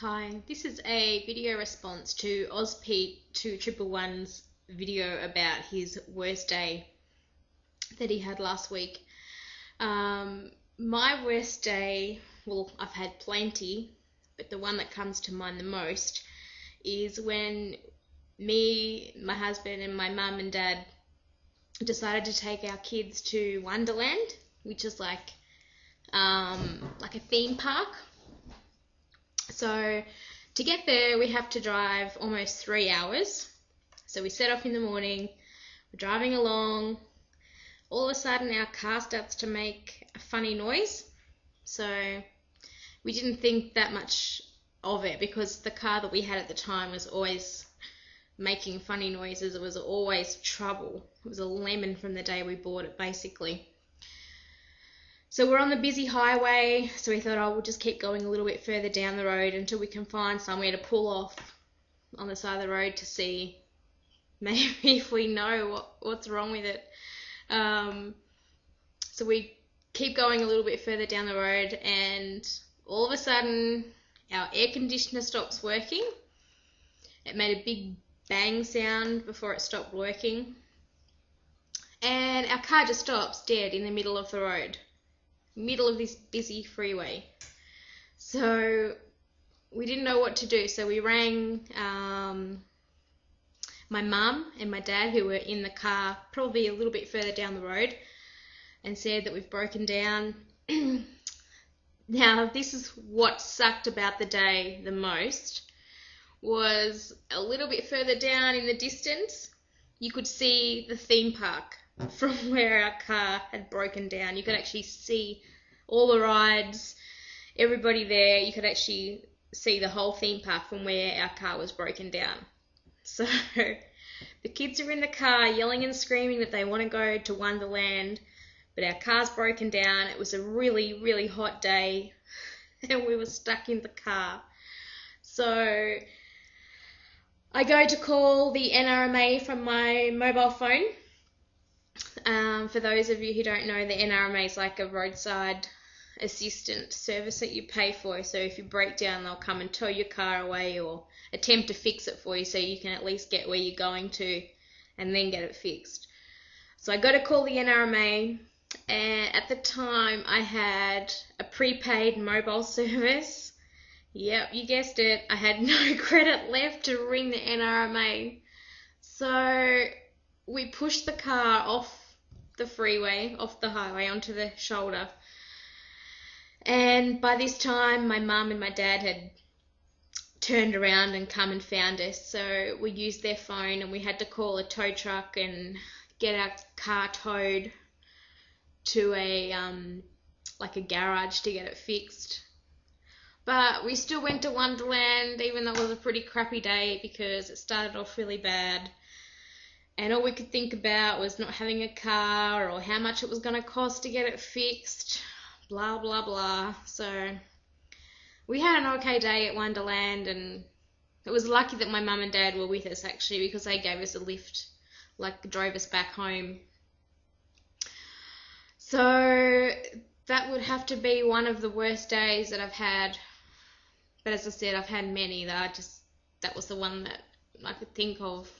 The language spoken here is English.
Hi, this is a video response to OzPete2111's video about his worst day that he had last week. My worst day, well, I've had plenty, but the one that comes to mind the most is when me, my husband, and my mum and dad decided to take our kids to Wonderland, which is like a theme park. So to get there, we have to drive almost 3 hours. So we set off in the morning, we're driving along. All of a sudden, our car starts to make a funny noise. So we didn't think that much of it because the car that we had at the time was always making funny noises. It was always trouble. It was a lemon from the day we bought it, basically. So we're on the busy highway, so we thought, we'll just keep going a little bit further down the road until we can find somewhere to pull off on the side of the road to see maybe if we know what's wrong with it. So we keep going a little bit further down the road, and all of a sudden our air conditioner stops working. It made a big bang sound before it stopped working, and our car just stops dead in the middle of the road. Middle of this busy freeway. So we didn't know what to do, so we rang my mum and my dad, who were in the car probably a little bit further down the road, and said that we've broken down. Now, this is what sucked about the day the most, was a little bit further down in the distance you could see the theme park from where our car had broken down. You could actually see all the rides, everybody there. You could actually see the whole theme park from where our car was broken down. So the kids are in the car yelling and screaming that they want to go to Wonderland, but our car's broken down. It was a really, really hot day and we were stuck in the car. So I go to call the NRMA from my mobile phone. For those of you who don't know, the NRMA is like a roadside assistant service that you pay for. So if you break down, they'll come and tow your car away or attempt to fix it for you so you can at least get where you're going to and then get it fixed. So I go to call the NRMA, and at the time I had a prepaid mobile service. Yep, you guessed it. I had no credit left to ring the NRMA. So we pushed the car off the freeway, off the highway, onto the shoulder. And by this time, my mum and my dad had turned around and come and found us. So we used their phone and we had to call a tow truck and get our car towed to a garage to get it fixed. But we still went to Wonderland, even though it was a pretty crappy day because it started off really bad. And all we could think about was not having a car or how much it was going to cost to get it fixed, blah, blah, blah. So we had an okay day at Wonderland, and it was lucky that my mum and dad were with us, actually, because they gave us a lift, drove us back home. So that would have to be one of the worst days that I've had. But as I said, I've had many. That was the one that I could think of.